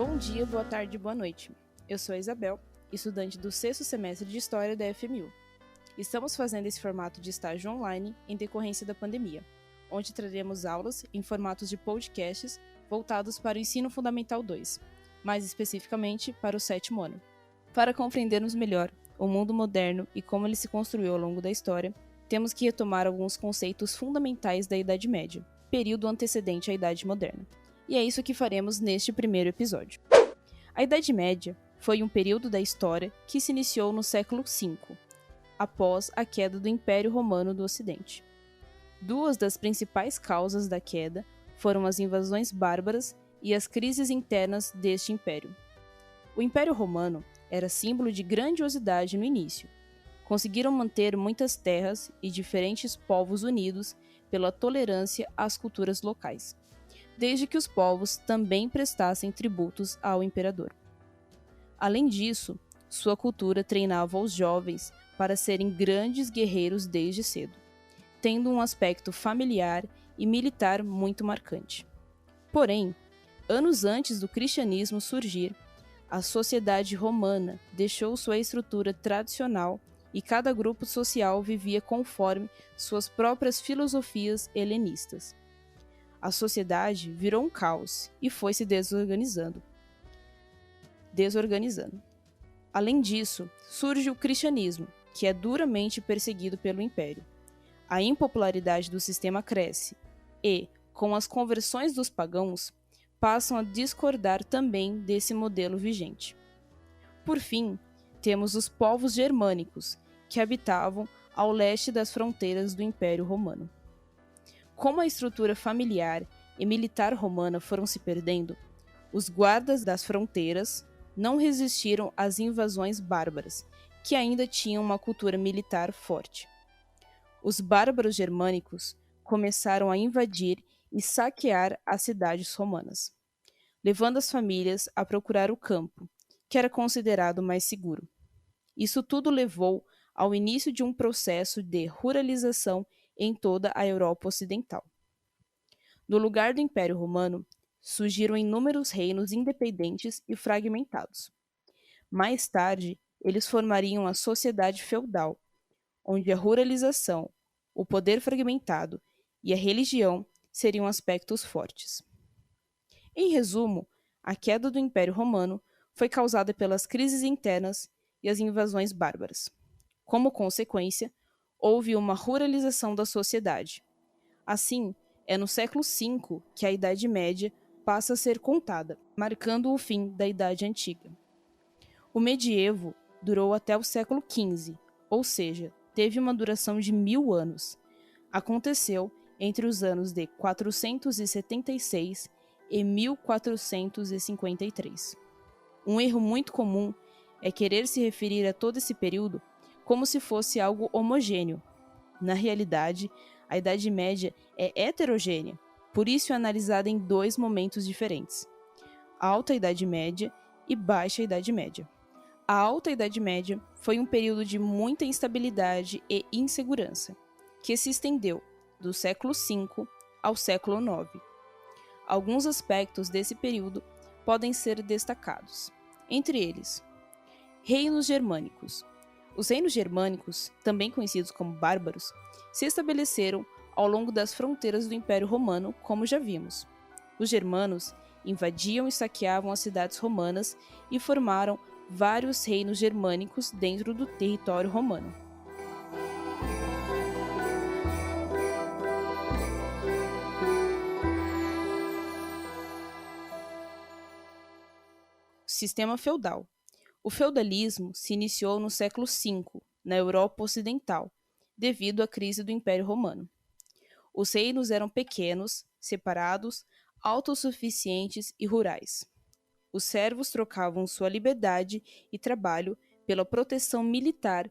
Bom dia, boa tarde, boa noite. Eu sou a Isabel, estudante do 6º semestre de História da FMU. Estamos fazendo esse formato de estágio online em decorrência da pandemia, onde traremos aulas em formatos de podcasts voltados para o Ensino Fundamental 2, mais especificamente para o 7º ano. Para compreendermos melhor o mundo moderno e como ele se construiu ao longo da história, temos que retomar alguns conceitos fundamentais da Idade Média, período antecedente à Idade Moderna. E é isso que faremos neste primeiro episódio. A Idade Média foi um período da história que se iniciou no século V, após a queda do Império Romano do Ocidente. Duas das principais causas da queda foram as invasões bárbaras e as crises internas deste império. O Império Romano era símbolo de grandiosidade no início. Conseguiram manter muitas terras e diferentes povos unidos pela tolerância às culturas locais, desde que os povos também prestassem tributos ao imperador. Além disso, sua cultura treinava os jovens para serem grandes guerreiros desde cedo, tendo um aspecto familiar e militar muito marcante. Porém, anos antes do cristianismo surgir, a sociedade romana deixou sua estrutura tradicional e cada grupo social vivia conforme suas próprias filosofias helenistas. A sociedade virou um caos e foi se desorganizando. Além disso, surge o cristianismo, que é duramente perseguido pelo império. A impopularidade do sistema cresce e, com as conversões dos pagãos, passam a discordar também desse modelo vigente. Por fim, temos os povos germânicos, que habitavam ao leste das fronteiras do Império Romano. Como a estrutura familiar e militar romana foram se perdendo, os guardas das fronteiras não resistiram às invasões bárbaras, que ainda tinham uma cultura militar forte. Os bárbaros germânicos começaram a invadir e saquear as cidades romanas, levando as famílias a procurar o campo, que era considerado mais seguro. Isso tudo levou ao início de um processo de ruralização em toda a Europa Ocidental. No lugar do Império Romano, surgiram inúmeros reinos independentes e fragmentados. Mais tarde, eles formariam a sociedade feudal, onde a ruralização, o poder fragmentado e a religião seriam aspectos fortes. Em resumo, a queda do Império Romano foi causada pelas crises internas e as invasões bárbaras. Como consequência, houve uma ruralização da sociedade. Assim, é no século V que a Idade Média passa a ser contada, marcando o fim da Idade Antiga. O medievo durou até o século XV, ou seja, teve uma duração de 1000 anos. Aconteceu entre os anos de 476 e 1453. Um erro muito comum é querer se referir a todo esse período como se fosse algo homogêneo. Na realidade, a Idade Média é heterogênea, por isso é analisada em dois momentos diferentes: Alta Idade Média e Baixa Idade Média. A Alta Idade Média foi um período de muita instabilidade e insegurança, que se estendeu do século V ao século IX. Alguns aspectos desse período podem ser destacados. Entre eles, reinos germânicos. Os reinos germânicos, também conhecidos como bárbaros, se estabeleceram ao longo das fronteiras do Império Romano, como já vimos. Os germanos invadiam e saqueavam as cidades romanas e formaram vários reinos germânicos dentro do território romano. Sistema feudal. O feudalismo se iniciou no século V, na Europa Ocidental, devido à crise do Império Romano. Os reinos eram pequenos, separados, autossuficientes e rurais. Os servos trocavam sua liberdade e trabalho pela proteção militar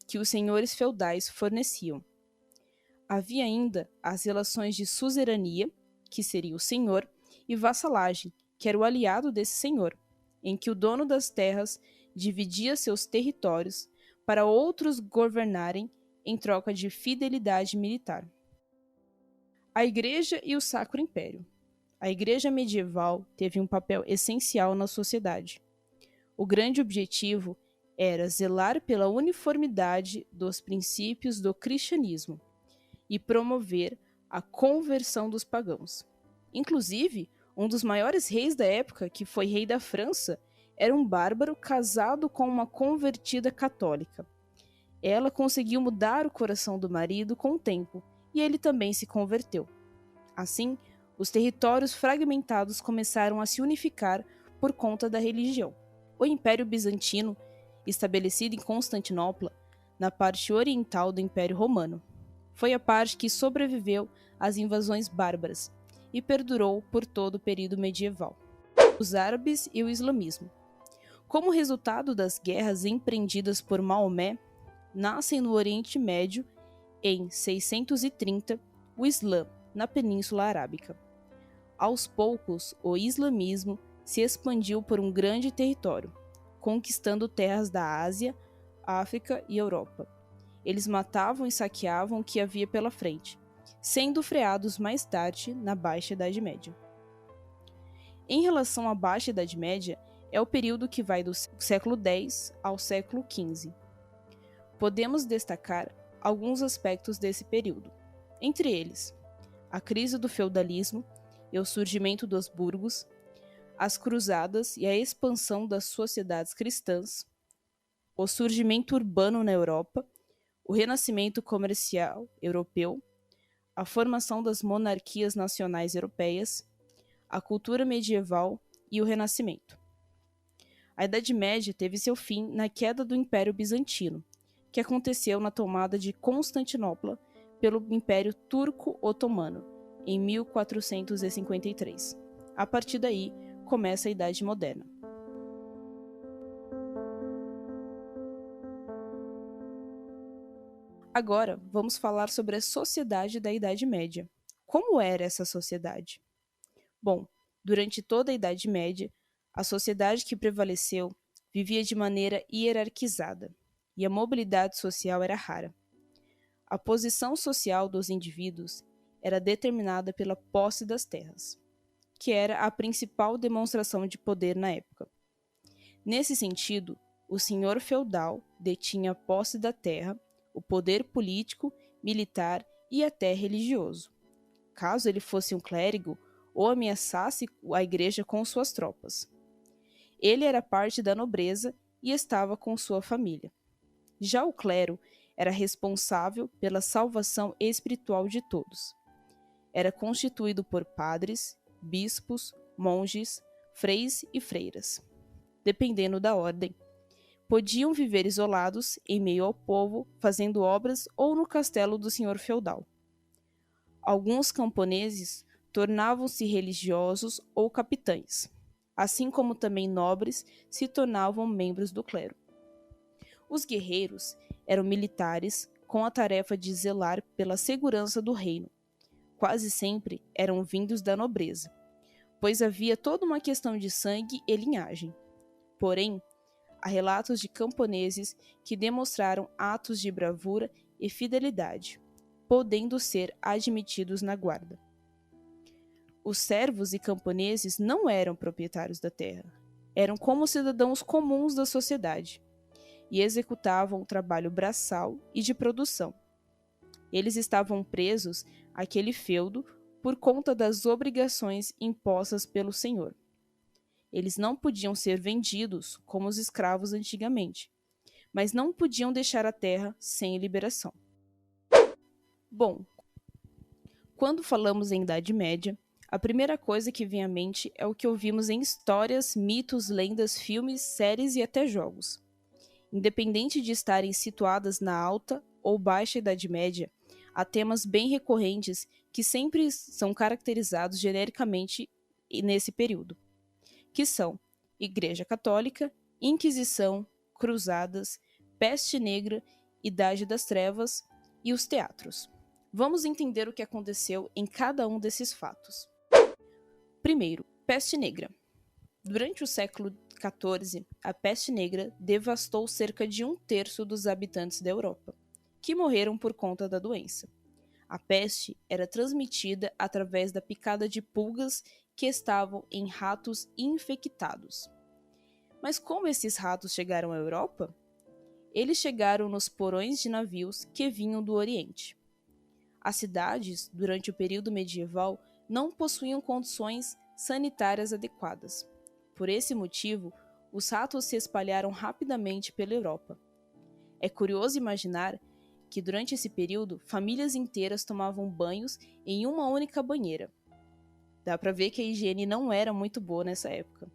que os senhores feudais forneciam. Havia ainda as relações de suzerania, que seria o senhor, e vassalagem, que era o aliado desse senhor, em que o dono das terras dividia seus territórios para outros governarem em troca de fidelidade militar. A Igreja e o Sacro Império. A igreja medieval teve um papel essencial na sociedade. O grande objetivo era zelar pela uniformidade dos princípios do cristianismo e promover a conversão dos pagãos. Inclusive, um dos maiores reis da época, que foi rei da França, era um bárbaro casado com uma convertida católica. Ela conseguiu mudar o coração do marido com o tempo, e ele também se converteu. Assim, os territórios fragmentados começaram a se unificar por conta da religião. O Império Bizantino, estabelecido em Constantinopla, na parte oriental do Império Romano, foi a parte que sobreviveu às invasões bárbaras e perdurou por todo o período medieval. Os árabes e o islamismo. Como resultado das guerras empreendidas por Maomé, nascem no Oriente Médio, em 630, o Islã, na Península Arábica. Aos poucos, o islamismo se expandiu por um grande território, conquistando terras da Ásia, África e Europa. Eles matavam e saqueavam o que havia pela frente, sendo freados mais tarde na Baixa Idade Média. Em relação à Baixa Idade Média, é o período que vai do século X ao século XV. Podemos destacar alguns aspectos desse período, entre eles, a crise do feudalismo e o surgimento dos burgos, as cruzadas e a expansão das sociedades cristãs, o surgimento urbano na Europa, o renascimento comercial europeu, a formação das monarquias nacionais europeias, a cultura medieval e o Renascimento. A Idade Média teve seu fim na queda do Império Bizantino, que aconteceu na tomada de Constantinopla pelo Império Turco-Otomano, em 1453. A partir daí, começa a Idade Moderna. Agora, vamos falar sobre a sociedade da Idade Média. Como era essa sociedade? Bom, durante toda a Idade Média, a sociedade que prevaleceu vivia de maneira hierarquizada, e a mobilidade social era rara. A posição social dos indivíduos era determinada pela posse das terras, que era a principal demonstração de poder na época. Nesse sentido, o senhor feudal detinha a posse da terra, o poder político, militar e até religioso, caso ele fosse um clérigo ou ameaçasse a igreja com suas tropas. Ele era parte da nobreza e estava com sua família. Já o clero era responsável pela salvação espiritual de todos. Era constituído por padres, bispos, monges, freis e freiras. Dependendo da ordem, podiam viver isolados em meio ao povo, fazendo obras ou no castelo do senhor feudal. Alguns camponeses tornavam-se religiosos ou capitães, assim como também nobres se tornavam membros do clero. Os guerreiros eram militares com a tarefa de zelar pela segurança do reino. Quase sempre eram vindos da nobreza, pois havia toda uma questão de sangue e linhagem. Porém, há relatos de camponeses que demonstraram atos de bravura e fidelidade, podendo ser admitidos na guarda. Os servos e camponeses não eram proprietários da terra, eram como cidadãos comuns da sociedade e executavam o trabalho braçal e de produção. Eles estavam presos àquele feudo por conta das obrigações impostas pelo senhor. Eles não podiam ser vendidos como os escravos antigamente, mas não podiam deixar a terra sem liberação. Bom, quando falamos em Idade Média, a primeira coisa que vem à mente é o que ouvimos em histórias, mitos, lendas, filmes, séries e até jogos. Independente de estarem situadas na Alta ou Baixa Idade Média, há temas bem recorrentes que sempre são caracterizados genericamente nesse período, que são Igreja Católica, Inquisição, Cruzadas, Peste Negra, Idade das Trevas e os teatros. Vamos entender o que aconteceu em cada um desses fatos. Primeiro, Peste Negra. Durante o século XIV, a peste negra devastou cerca de 1/3 dos habitantes da Europa, que morreram por conta da doença. A peste era transmitida através da picada de pulgas que estavam em ratos infectados. Mas como esses ratos chegaram à Europa? Eles chegaram nos porões de navios que vinham do Oriente. As cidades, durante o período medieval, não possuíam condições sanitárias adequadas. Por esse motivo, os ratos se espalharam rapidamente pela Europa. É curioso imaginar que, durante esse período, famílias inteiras tomavam banhos em uma única banheira. Dá para ver que a higiene não era muito boa nessa época.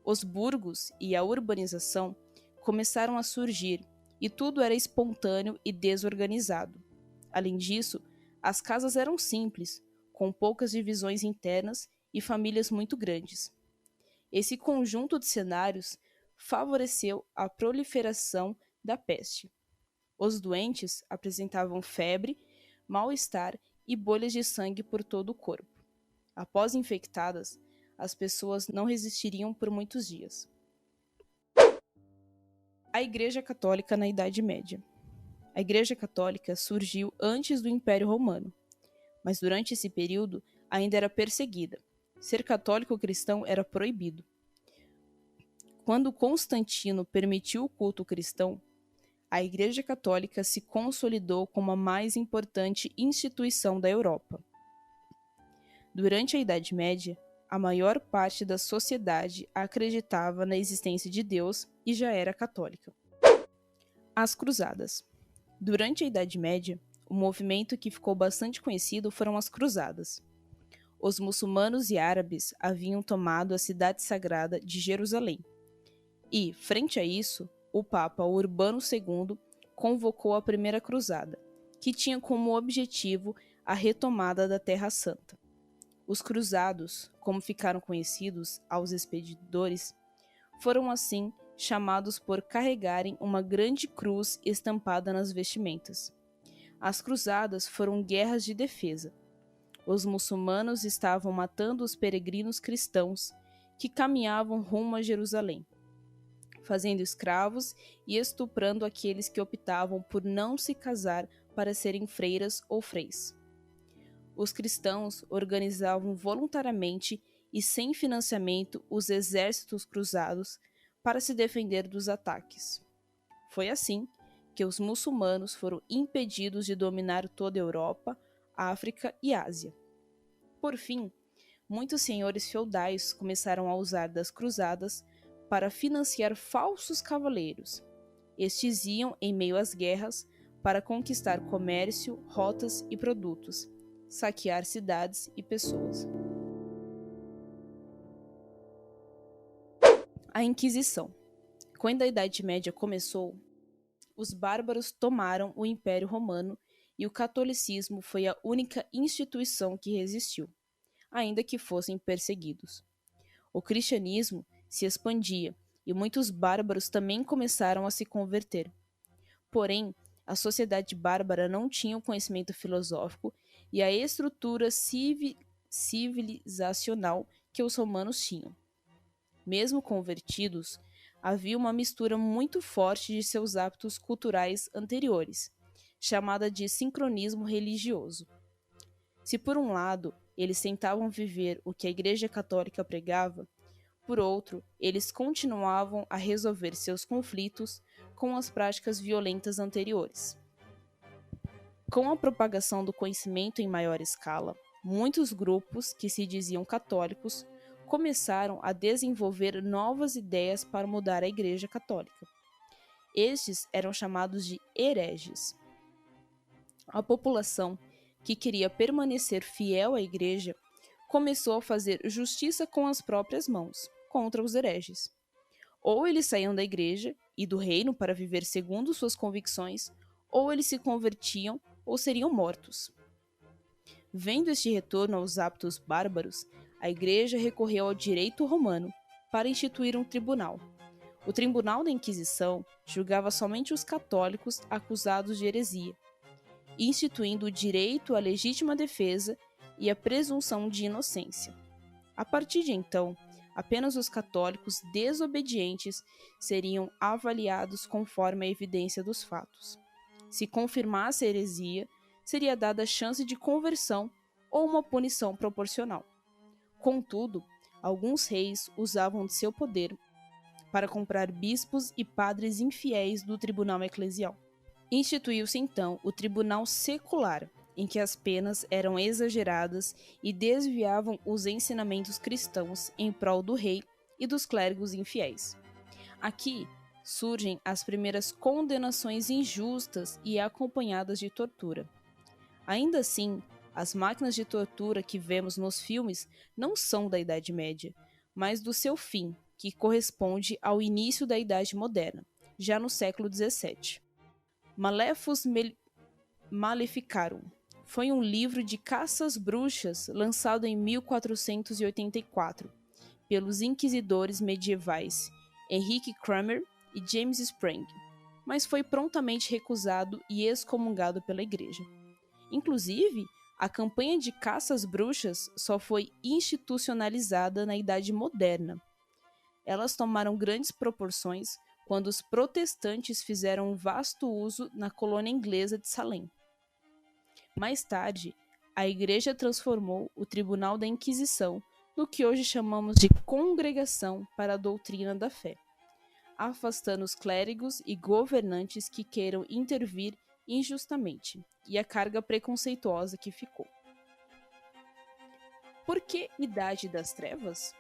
Os burgos e a urbanização começaram a surgir e tudo era espontâneo e desorganizado. Além disso, as casas eram simples, com poucas divisões internas e famílias muito grandes. Esse conjunto de cenários favoreceu a proliferação da peste. Os doentes apresentavam febre, mal-estar e bolhas de sangue por todo o corpo. Após infectadas, as pessoas não resistiriam por muitos dias. A Igreja Católica na Idade Média. A Igreja Católica surgiu antes do Império Romano, mas durante esse período ainda era perseguida. Ser católico cristão era proibido. Quando Constantino permitiu o culto cristão, a Igreja Católica se consolidou como a mais importante instituição da Europa. Durante a Idade Média, a maior parte da sociedade acreditava na existência de Deus e já era católica. As Cruzadas. Durante a Idade Média, o movimento que ficou bastante conhecido foram as Cruzadas. Os muçulmanos e árabes haviam tomado a cidade sagrada de Jerusalém. E, frente a isso, o Papa Urbano II convocou a Primeira Cruzada, que tinha como objetivo a retomada da Terra Santa. Os cruzados, como ficaram conhecidos aos expedidores, foram assim chamados por carregarem uma grande cruz estampada nas vestimentas. As cruzadas foram guerras de defesa. Os muçulmanos estavam matando os peregrinos cristãos que caminhavam rumo a Jerusalém, fazendo escravos e estuprando aqueles que optavam por não se casar para serem freiras ou freis. Os cristãos organizavam voluntariamente e sem financiamento os exércitos cruzados para se defender dos ataques. Foi assim que os muçulmanos foram impedidos de dominar toda a Europa, África e Ásia. Por fim, muitos senhores feudais começaram a usar das cruzadas para financiar falsos cavaleiros. Estes iam, em meio às guerras, para conquistar comércio, rotas e produtos, saquear cidades e pessoas. A Inquisição. Quando a Idade Média começou, os bárbaros tomaram o Império Romano e o catolicismo foi a única instituição que resistiu, ainda que fossem perseguidos. O cristianismo se expandia e muitos bárbaros também começaram a se converter. Porém, a sociedade bárbara não tinha o conhecimento filosófico e a estrutura civilizacional que os romanos tinham. Mesmo convertidos, havia uma mistura muito forte de seus hábitos culturais anteriores, chamada de sincronismo religioso. Se por um lado eles tentavam viver o que a Igreja Católica pregava, por outro, eles continuavam a resolver seus conflitos com as práticas violentas anteriores. Com a propagação do conhecimento em maior escala, muitos grupos que se diziam católicos começaram a desenvolver novas ideias para mudar a Igreja Católica. Estes eram chamados de hereges. A população, que queria permanecer fiel à Igreja, começou a fazer justiça com as próprias mãos contra os hereges. Ou eles saíam da Igreja e do reino para viver segundo suas convicções, ou eles se convertiam ou seriam mortos. Vendo este retorno aos hábitos bárbaros, a Igreja recorreu ao direito romano para instituir um tribunal. O Tribunal da Inquisição julgava somente os católicos acusados de heresia, instituindo o direito à legítima defesa e a presunção de inocência. A partir de então, apenas os católicos desobedientes seriam avaliados conforme a evidência dos fatos. Se confirmasse a heresia, seria dada a chance de conversão ou uma punição proporcional. Contudo, alguns reis usavam de seu poder para comprar bispos e padres infiéis do tribunal eclesial. Instituiu-se então o tribunal secular, em que as penas eram exageradas e desviavam os ensinamentos cristãos em prol do rei e dos clérigos infiéis. Aqui surgem as primeiras condenações injustas e acompanhadas de tortura. Ainda assim, as máquinas de tortura que vemos nos filmes não são da Idade Média, mas do seu fim, que corresponde ao início da Idade Moderna, já no século XVII. Malefus Maleficarum foi um livro de caça às bruxas lançado em 1484 pelos inquisidores medievais Henrique Kramer e James Sprang, mas foi prontamente recusado e excomungado pela Igreja. Inclusive, a campanha de caça às bruxas só foi institucionalizada na Idade Moderna. Elas tomaram grandes proporções quando os protestantes fizeram um vasto uso na colônia inglesa de Salem. Mais tarde, a Igreja transformou o Tribunal da Inquisição no que hoje chamamos de Congregação para a Doutrina da Fé, afastando os clérigos e governantes que queiram intervir injustamente, e a carga preconceituosa que ficou. Por que Idade das Trevas?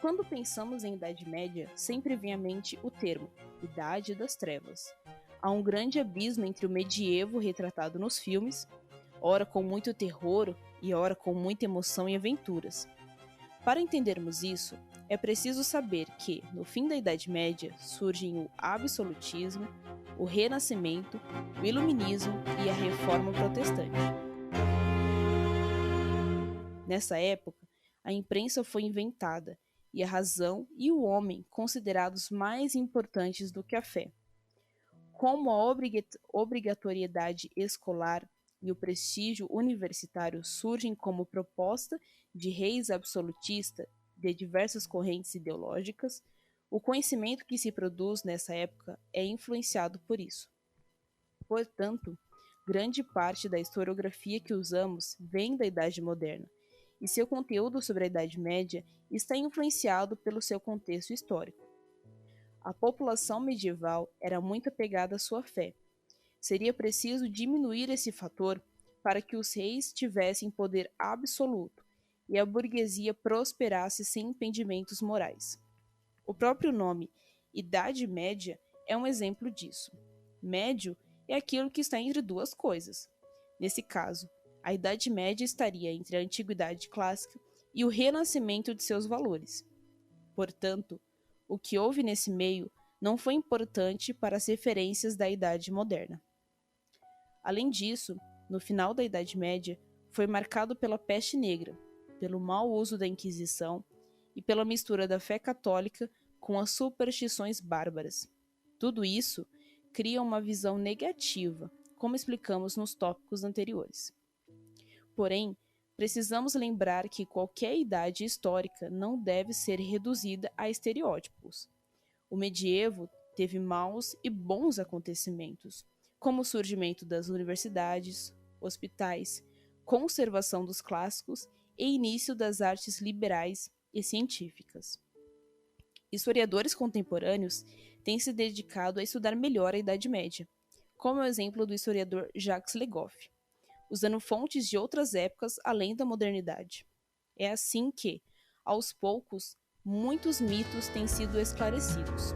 Quando pensamos em Idade Média, sempre vem à mente o termo Idade das Trevas. Há um grande abismo entre o medievo retratado nos filmes, ora com muito terror e ora com muita emoção e aventuras. Para entendermos isso, é preciso saber que, no fim da Idade Média, surgem o absolutismo, o Renascimento, o Iluminismo e a Reforma Protestante. Nessa época, a imprensa foi inventada e a razão e o homem considerados mais importantes do que a fé. Como a obrigatoriedade escolar e o prestígio universitário surgem como proposta de reis absolutistas de diversas correntes ideológicas, o conhecimento que se produz nessa época é influenciado por isso. Portanto, grande parte da historiografia que usamos vem da Idade Moderna, e seu conteúdo sobre a Idade Média está influenciado pelo seu contexto histórico. A população medieval era muito apegada à sua fé. Seria preciso diminuir esse fator para que os reis tivessem poder absoluto e a burguesia prosperasse sem impedimentos morais. O próprio nome Idade Média é um exemplo disso. Médio é aquilo que está entre duas coisas. Nesse caso, a Idade Média estaria entre a Antiguidade Clássica e o renascimento de seus valores. Portanto, o que houve nesse meio não foi importante para as referências da Idade Moderna. Além disso, no final da Idade Média, foi marcado pela peste negra, pelo mau uso da Inquisição e pela mistura da fé católica com as superstições bárbaras. Tudo isso cria uma visão negativa, como explicamos nos tópicos anteriores. Porém, precisamos lembrar que qualquer idade histórica não deve ser reduzida a estereótipos. O medievo teve maus e bons acontecimentos, como o surgimento das universidades, hospitais, conservação dos clássicos e início das artes liberais e científicas. Historiadores contemporâneos têm se dedicado a estudar melhor a Idade Média, como é o exemplo do historiador Jacques Le Goff, usando fontes de outras épocas além da modernidade. É assim que, aos poucos, muitos mitos têm sido esclarecidos.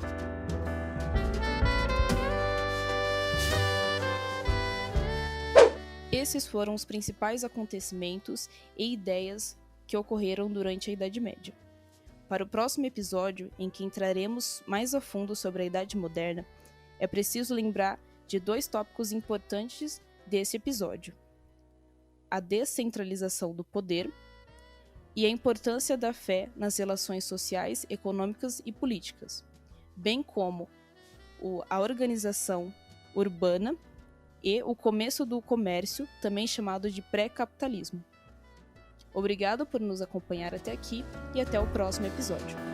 Esses foram os principais acontecimentos e ideias que ocorreram durante a Idade Média. Para o próximo episódio, em que entraremos mais a fundo sobre a Idade Moderna, é preciso lembrar de dois tópicos importantes desse episódio: a descentralização do poder e a importância da fé nas relações sociais, econômicas e políticas, bem como a organização urbana e o começo do comércio, também chamado de pré-capitalismo. Obrigado por nos acompanhar até aqui e até o próximo episódio.